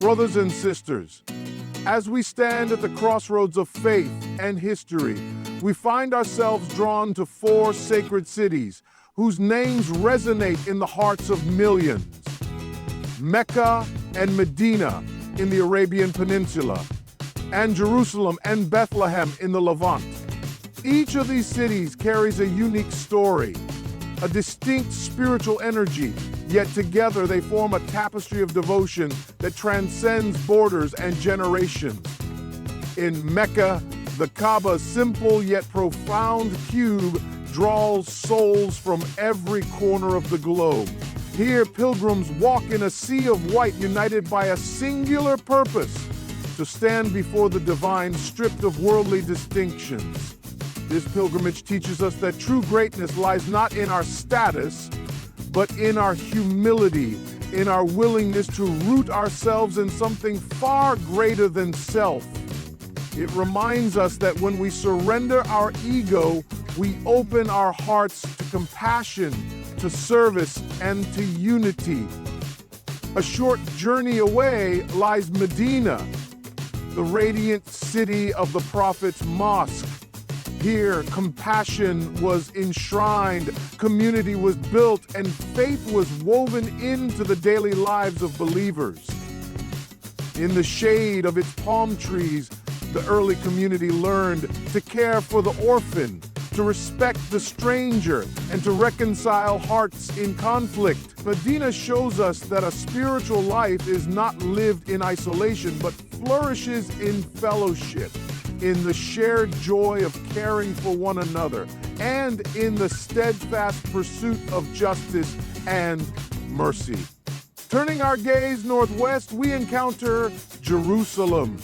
Brothers and sisters, as we stand at the crossroads of faith and history, we find ourselves drawn to four sacred cities whose names resonate in the hearts of millions. Mecca and Medina in the Arabian Peninsula, and Jerusalem and Bethlehem in the Levant. Each of these cities carries a unique story, a distinct spiritual energy, yet together they form a tapestry of devotion that transcends borders and generations. In Mecca, the Kaaba's simple yet profound cube draws souls from every corner of the globe. Here, pilgrims walk in a sea of white, united by a singular purpose: to stand before the divine, stripped of worldly distinctions. This pilgrimage teaches us that true greatness lies not in our status, but in our humility, in our willingness to root ourselves in something far greater than self. It reminds us that when we surrender our ego, we open our hearts to compassion, to service, and to unity. A short journey away lies Medina, the radiant city of the Prophet's mosque. Here, compassion was enshrined, community was built, and faith was woven into the daily lives of believers. In the shade of its palm trees, the early community learned to care for the orphan, to respect the stranger, and to reconcile hearts in conflict. Medina shows us that a spiritual life is not lived in isolation, but flourishes in fellowship, in the shared joy of caring for one another, and in the steadfast pursuit of justice and mercy. Turning our gaze northwest, we encounter Jerusalem,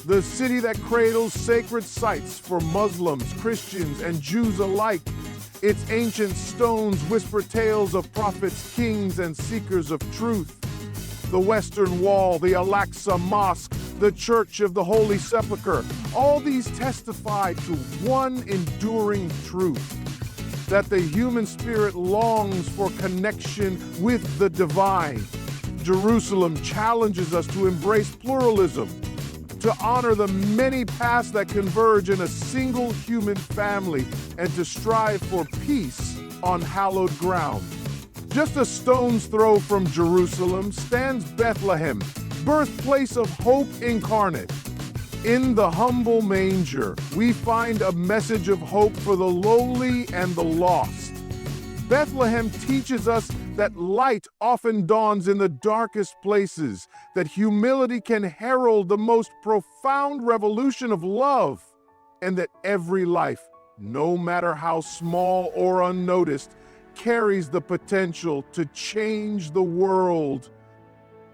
the city that cradles sacred sites for Muslims, Christians, and Jews alike. Its ancient stones whisper tales of prophets, kings, and seekers of truth. The Western Wall, the Al-Aqsa Mosque, the Church of the Holy Sepulchre, all these testify to one enduring truth: that the human spirit longs for connection with the divine. Jerusalem challenges us to embrace pluralism, to honor the many paths that converge in a single human family, and to strive for peace on hallowed ground. Just a stone's throw from Jerusalem stands Bethlehem, birthplace of hope incarnate. In the humble manger, we find a message of hope for the lowly and the lost. Bethlehem teaches us that light often dawns in the darkest places, that humility can herald the most profound revolution of love, and that every life, no matter how small or unnoticed, carries the potential to change the world.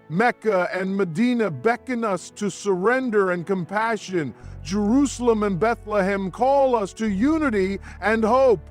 Mecca and Medina beckon us to surrender and compassion. Jerusalem and Bethlehem call us to unity and hope.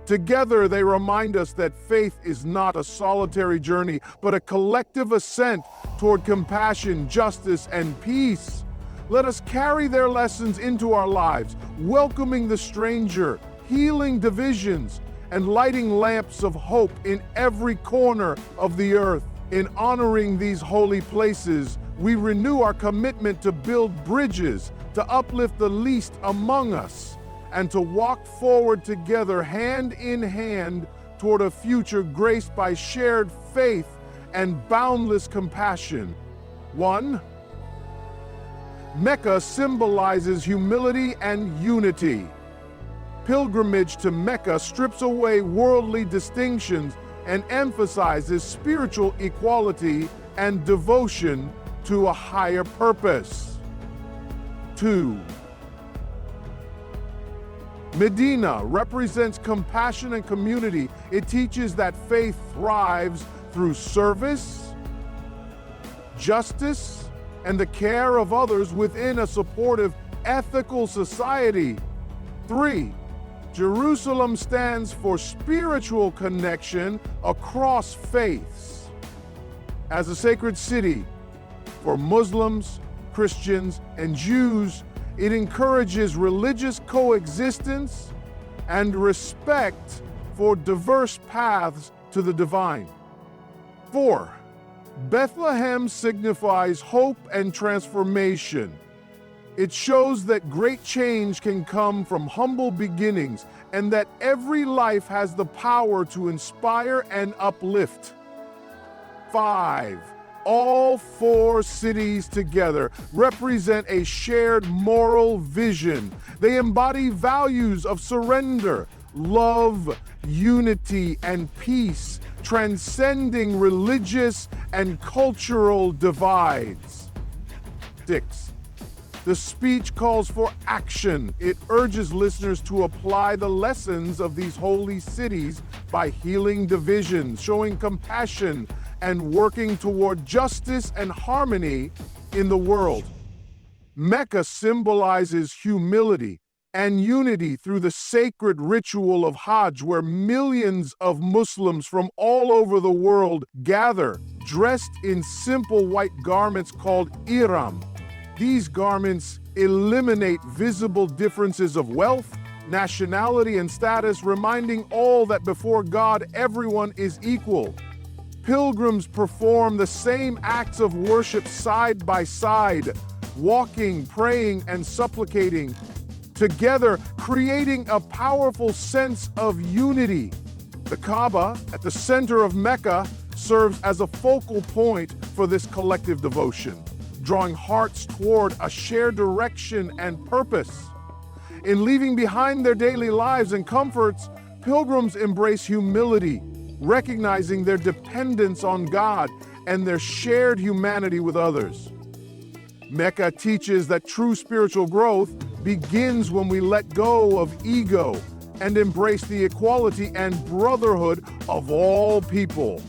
Together, they remind us that faith is not a solitary journey, but a collective ascent toward compassion, justice, and peace. Let us carry their lessons into our lives, welcoming the stranger, healing divisions, and lighting lamps of hope in every corner of the earth. In honoring these holy places, we renew our commitment to build bridges, to uplift the least among us, and to walk forward together hand in hand toward a future graced by shared faith and boundless compassion. 1. Mecca symbolizes humility and unity. Pilgrimage to Mecca strips away worldly distinctions and emphasizes spiritual equality and devotion to a higher purpose. 2. Medina represents compassion and community. It teaches that faith thrives through service, justice, and the care of others within a supportive, ethical society. 3. Jerusalem stands for spiritual connection across faiths. As a sacred city for Muslims, Christians, and Jews, it encourages religious coexistence and respect for diverse paths to the divine. 4. Bethlehem signifies hope and transformation. It shows that great change can come from humble beginnings and that every life has the power to inspire and uplift. 5. All 4 cities together represent a shared moral vision. They embody values of surrender, love, unity, and peace, transcending religious and cultural divides. 6. The speech calls for action. It urges listeners to apply the lessons of these holy cities by healing divisions, showing compassion, and working toward justice and harmony in the world. Mecca symbolizes humility and unity through the sacred ritual of Hajj, where millions of Muslims from all over the world gather, dressed in simple white garments called ihram. These garments eliminate visible differences of wealth, nationality, and status, reminding all that before God everyone is equal. Pilgrims perform the same acts of worship side by side, walking, praying, and supplicating together, creating a powerful sense of unity. The Kaaba, at the center of Mecca, serves as a focal point for this collective devotion, drawing hearts toward a shared direction and purpose. In leaving behind their daily lives and comforts, pilgrims embrace humility, recognizing their dependence on God and their shared humanity with others. Mecca teaches that true spiritual growth begins when we let go of ego and embrace the equality and brotherhood of all people.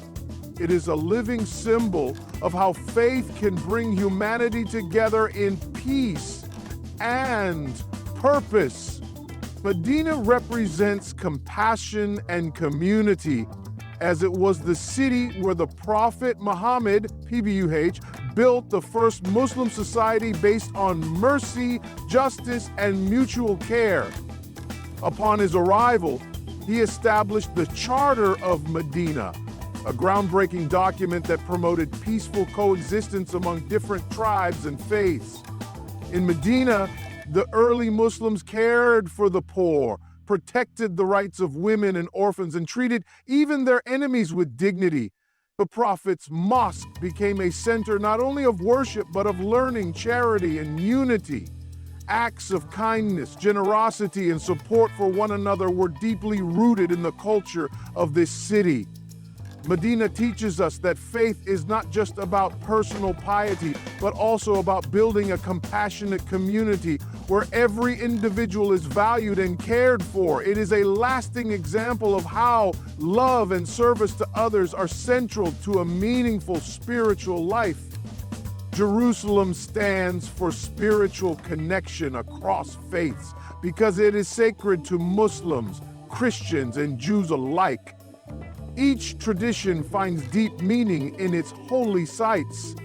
It is a living symbol of how faith can bring humanity together in peace and purpose. Medina represents compassion and community, as it was the city where the Prophet Muhammad, PBUH, built the first Muslim society based on mercy, justice, and mutual care. Upon his arrival, he established the Charter of Medina, a groundbreaking document that promoted peaceful coexistence among different tribes and faiths. In Medina, the early Muslims cared for the poor, protected the rights of women and orphans, and treated even their enemies with dignity. The Prophet's mosque became a center not only of worship, but of learning, charity, and unity. Acts of kindness, generosity, and support for one another were deeply rooted in the culture of this city. Medina teaches us that faith is not just about personal piety, but also about building a compassionate community where every individual is valued and cared for. It is a lasting example of how love and service to others are central to a meaningful spiritual life. Jerusalem stands for spiritual connection across faiths because it is sacred to Muslims, Christians, and Jews alike. Each tradition finds deep meaning in its holy sites.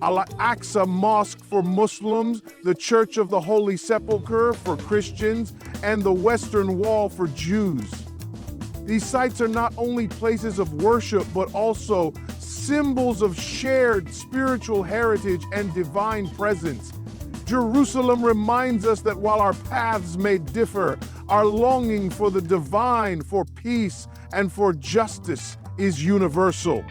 Al-Aqsa Mosque for Muslims, the Church of the Holy Sepulchre for Christians, and the Western Wall for Jews. These sites are not only places of worship, but also symbols of shared spiritual heritage and divine presence. Jerusalem reminds us that while our paths may differ, our longing for the divine, for peace, and for justice is universal.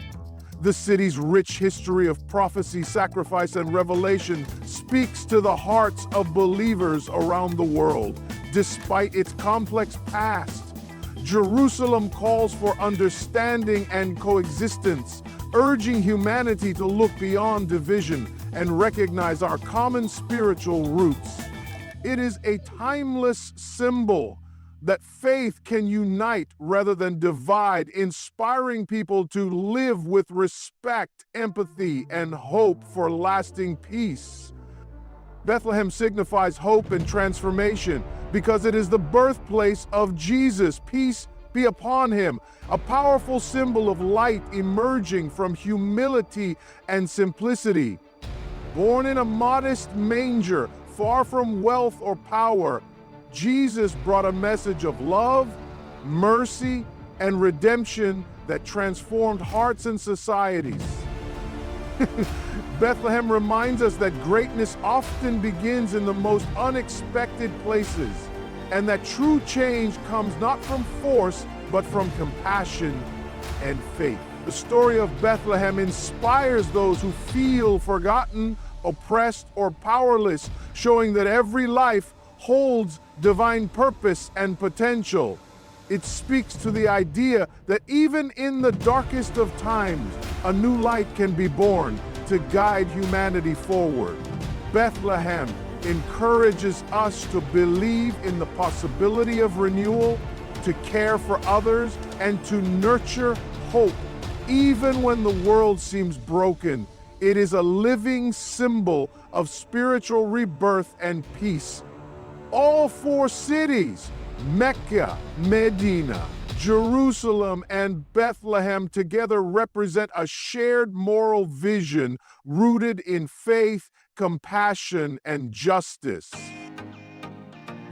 The city's rich history of prophecy, sacrifice, and revelation speaks to the hearts of believers around the world. Despite its complex past, Jerusalem calls for understanding and coexistence, urging humanity to look beyond division and recognize our common spiritual roots. It is a timeless symbol that faith can unite rather than divide, inspiring people to live with respect, empathy, and hope for lasting peace. Bethlehem signifies hope and transformation because it is the birthplace of Jesus. Peace be upon him, a powerful symbol of light emerging from humility and simplicity. Born in a modest manger, far from wealth or power, Jesus brought a message of love, mercy, and redemption that transformed hearts and societies. Bethlehem reminds us that greatness often begins in the most unexpected places, and that true change comes not from force, but from compassion and faith. The story of Bethlehem inspires those who feel forgotten, oppressed, or powerless, showing that every life holds divine purpose and potential. It speaks to the idea that even in the darkest of times, a new light can be born to guide humanity forward. Bethlehem encourages us to believe in the possibility of renewal, to care for others, and to nurture hope. Even when the world seems broken, it is a living symbol of spiritual rebirth and peace. All four cities, Mecca, Medina, Jerusalem, and Bethlehem, together represent a shared moral vision rooted in faith, compassion, and justice.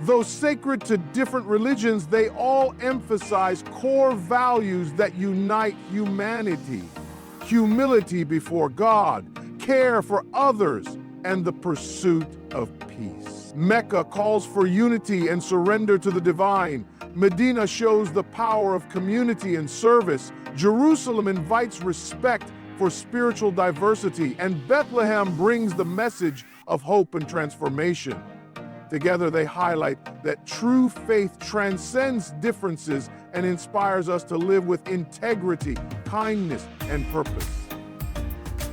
Though sacred to different religions, they all emphasize core values that unite humanity: humility before God, care for others, and the pursuit of peace. Mecca calls for unity and surrender to the divine. Medina shows the power of community and service. Jerusalem invites respect for spiritual diversity, and Bethlehem brings the message of hope and transformation. Together, they highlight that true faith transcends differences and inspires us to live with integrity, kindness, and purpose.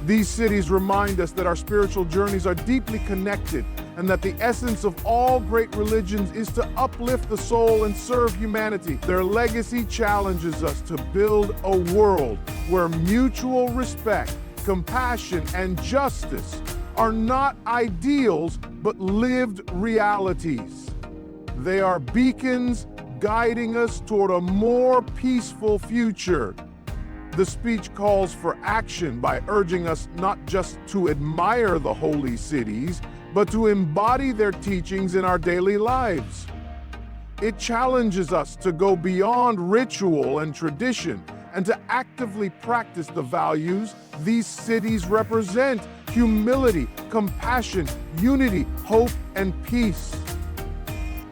These cities remind us that our spiritual journeys are deeply connected, and that the essence of all great religions is to uplift the soul and serve humanity. Their legacy challenges us to build a world where mutual respect, compassion, and justice are not ideals, but lived realities. They are beacons guiding us toward a more peaceful future. The speech calls for action by urging us not just to admire the holy cities, but to embody their teachings in our daily lives. It challenges us to go beyond ritual and tradition and to actively practice the values these cities represent: humility, compassion, unity, hope, and peace.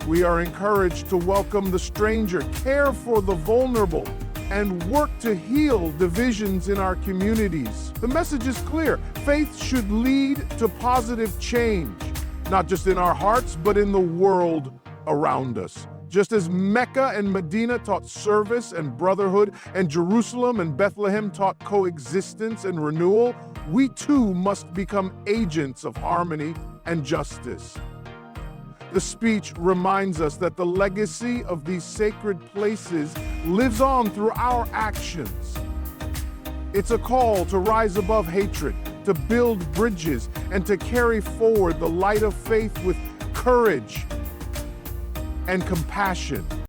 We are encouraged to welcome the stranger, care for the vulnerable, and work to heal divisions in our communities. The message is clear. Faith should lead to positive change, not just in our hearts, but in the world around us. Just as Mecca and Medina taught service and brotherhood, and Jerusalem and Bethlehem taught coexistence and renewal, we too must become agents of harmony and justice. The speech reminds us that the legacy of these sacred places lives on through our actions. It's a call to rise above hatred, to build bridges, and to carry forward the light of faith with courage and compassion.